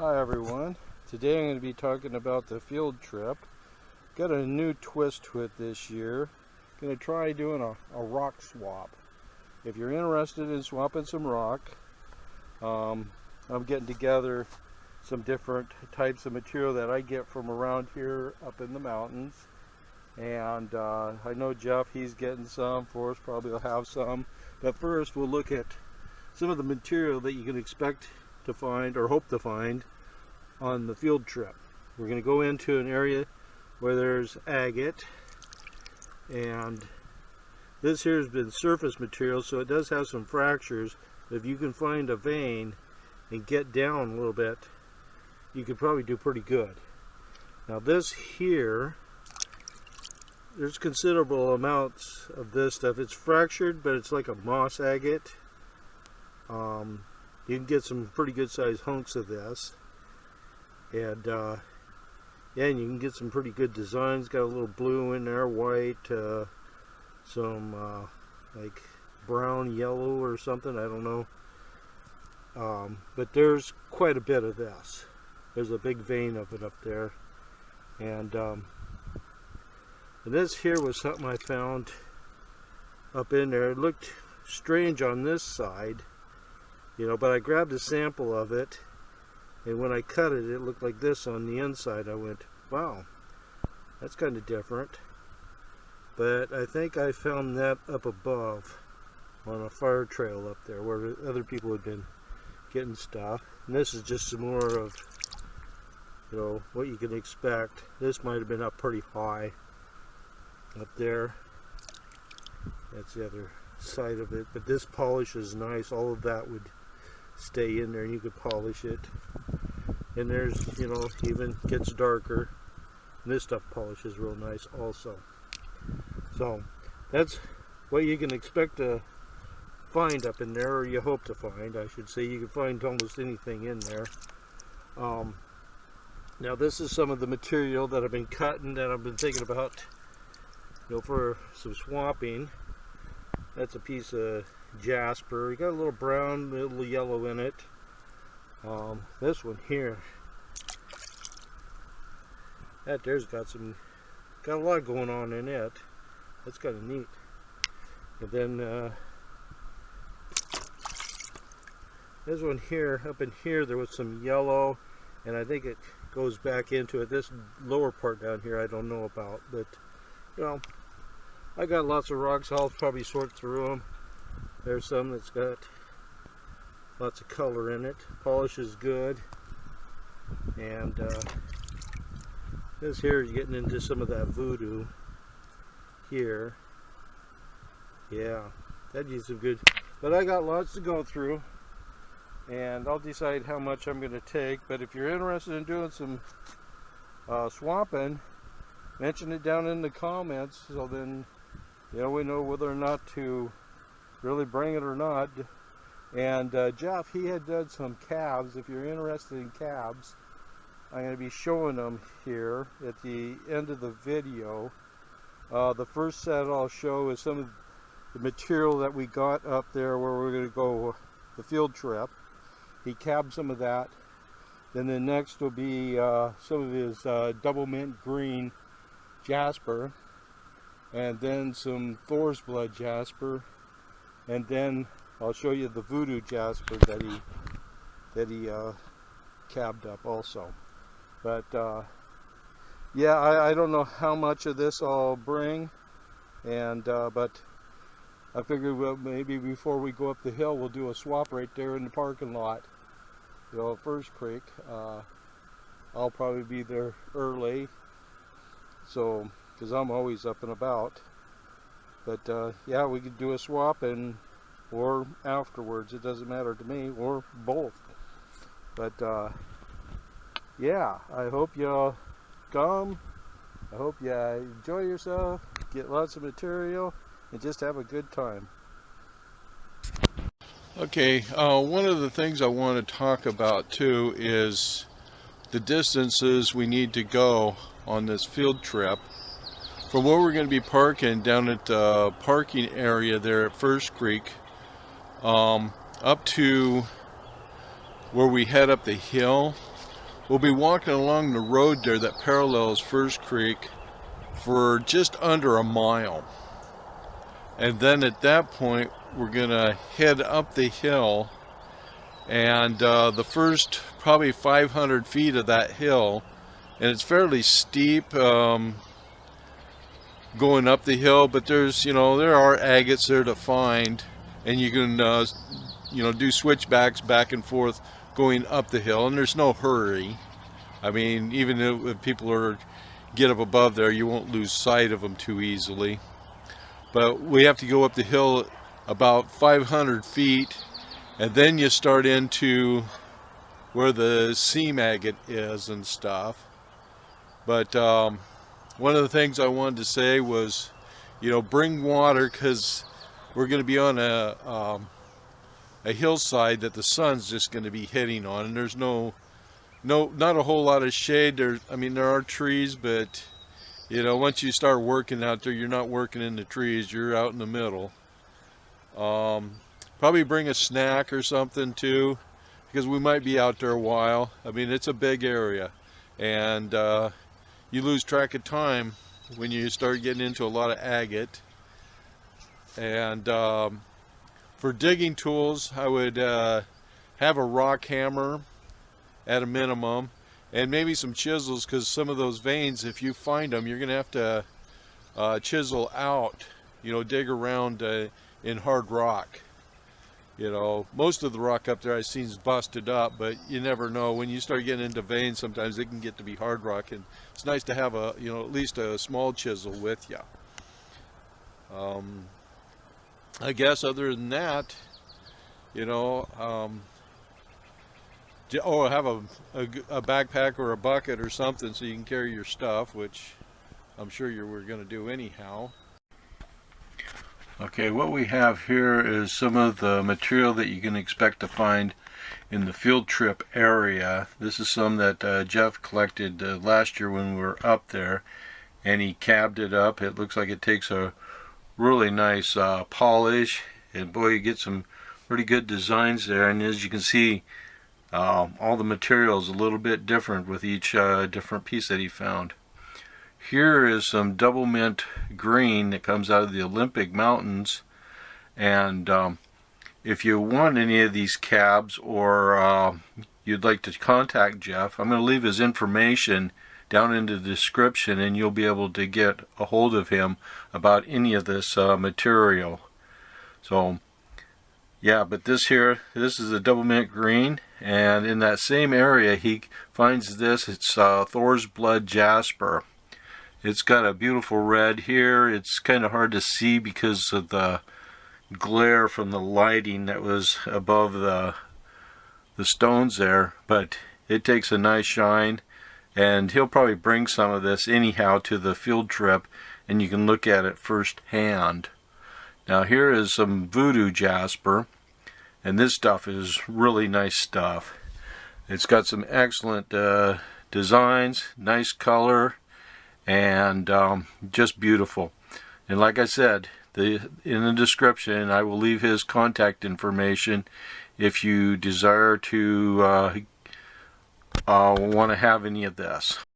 Hi everyone. Today I'm going to be talking about the field trip. Got a new twist to it this year. Going to try doing a rock swap. If you're interested in swapping some rock, I'm getting together some different types of material that I get from around here up in the mountains. And I know Jeff, he's getting some. Forrest probably will have some. But first we'll look at some of the material that you can expect to find or hope to find on the field trip. We're going to go into an area where there's agate, and this here has been surface material, so it does have some fractures. If you can find a vein and get down a little bit, you could probably do pretty good. Now this here, there's considerable amounts of this stuff. It's fractured, but it's like a moss agate. You can get some pretty good sized hunks of this, and yeah, and you can get some pretty good designs. Got a little blue in there, white, some like brown, yellow or something, I don't know. But there's quite a bit of this. There's a big vein of it up there, and this here was something I found up in there. It looked strange on this side, you know, but I grabbed a sample of it, and when I cut it, it looked like this on the inside. I went, wow, that's kind of different. But I think I found that up above on a fire trail up there where other people had been getting stuff. And this is just some more of, you know, what you can expect. This might have been up pretty high up there. That's the other side of it. But this polish is nice. All of that would stay in there and you could polish it. And there's, you know, even gets darker. And this stuff polishes real nice also. So that's what you can expect to find up in there, or you hope to find, I should say. You can find almost anything in there. Now this is some of the material that I've been cutting, that I've been thinking about, you know, for some swapping. That's a piece of jasper. You got a little brown, a little yellow in it. This one here, that there's got a lot going on in it. That's kind of neat. And then this one here, up in here, there was some yellow, and I think it goes back into it. This lower part down here I don't know about, but you know, I got lots of rocks. I'll probably sort through them. There's some that's got lots of color in it. Polish is good. And this here is getting into some of that voodoo here. Yeah, that'd be some good. But I got lots to go through, and I'll decide how much I'm going to take. But if you're interested in doing some swapping, mention it down in the comments, so then, you know, we know whether or not to really bring it or not. And Jeff, he had done some calves. If you're interested in calves, I'm going to be showing them here at the end of the video. The first set I'll show is some of the material that we got up there where we're going to go the field trip. He cabbed some of that. Then the next will be some of his double mint green jasper, and then some Thor's blood jasper, and then I'll show you the voodoo jasper that he cabbed up also. But yeah, I don't know how much of this I'll bring, and but I figured, well, maybe before we go up the hill, we'll do a swap right there in the parking lot, you know, at First Creek. I'll probably be there early, so because I'm always up and about. But yeah, we could do a swap, and or afterwards, it doesn't matter to me, or both. But yeah, I hope y'all come. I hope you enjoy yourself, get lots of material, and just have a good time. Okay, one of the things I want to talk about too is the distances we need to go on this field trip. From where we're going to be parking down at the parking area there at First Creek, up to where we head up the hill We'll be walking along the road there that parallels First Creek for just under a mile. And then at that point, we're gonna head up the hill, and the first probably 500 feet of that hill, and it's fairly steep going up the hill, but there's, there are agates there to find, and you can, do switchbacks back and forth going up the hill, and there's no hurry. I mean, even if people get up above there, you won't lose sight of them too easily. But we have to go up the hill about 500 feet, and then you start into where the seam agate is and stuff. But one of the things I wanted to say was, bring water, because we're going to be on a hillside that the sun's just going to be hitting on, and there's not a whole lot of shade. There are trees, but once you start working out there, you're not working in the trees, you're out in the middle. Probably bring a snack or something too, because we might be out there a while. It's a big area, and you lose track of time when you start getting into a lot of agate. And for digging tools, I would have a rock hammer at a minimum, and maybe some chisels, because some of those veins, if you find them, you're going to have to chisel out, dig around in hard rock. Most of the rock up there I've seen is busted up, but you never know. When you start getting into veins, sometimes it can get to be hard rock, and it's nice to have at least a small chisel with you. I guess other than that, have a backpack or a bucket or something so you can carry your stuff, which I'm sure you were going to do anyhow. Okay, what we have here is some of the material that you can expect to find in the field trip area. This is some that Jeff collected last year when we were up there, and he cabbed it up. It looks like it takes a really nice polish, and boy, you get some pretty good designs there. And as you can see, all the material is a little bit different with each different piece that he found. Here is some double mint green that comes out of the Olympic Mountains, and if you want any of these cabs, or you'd like to contact Jeff, I'm going to leave his information down in the description, and you'll be able to get a hold of him about any of this material. So yeah, but this is a double mint green, and in that same area he finds this. It's Thor's Blood Jasper. It's got a beautiful red here. It's kind of hard to see because of the glare from the lighting that was above the stones there, but it takes a nice shine, and he'll probably bring some of this anyhow to the field trip, and you can look at it firsthand. Now here is some voodoo jasper, and this stuff is really nice stuff. It's got some excellent designs, nice color, and just beautiful. And like I said, in the description I will leave his contact information if you desire to want to have any of this.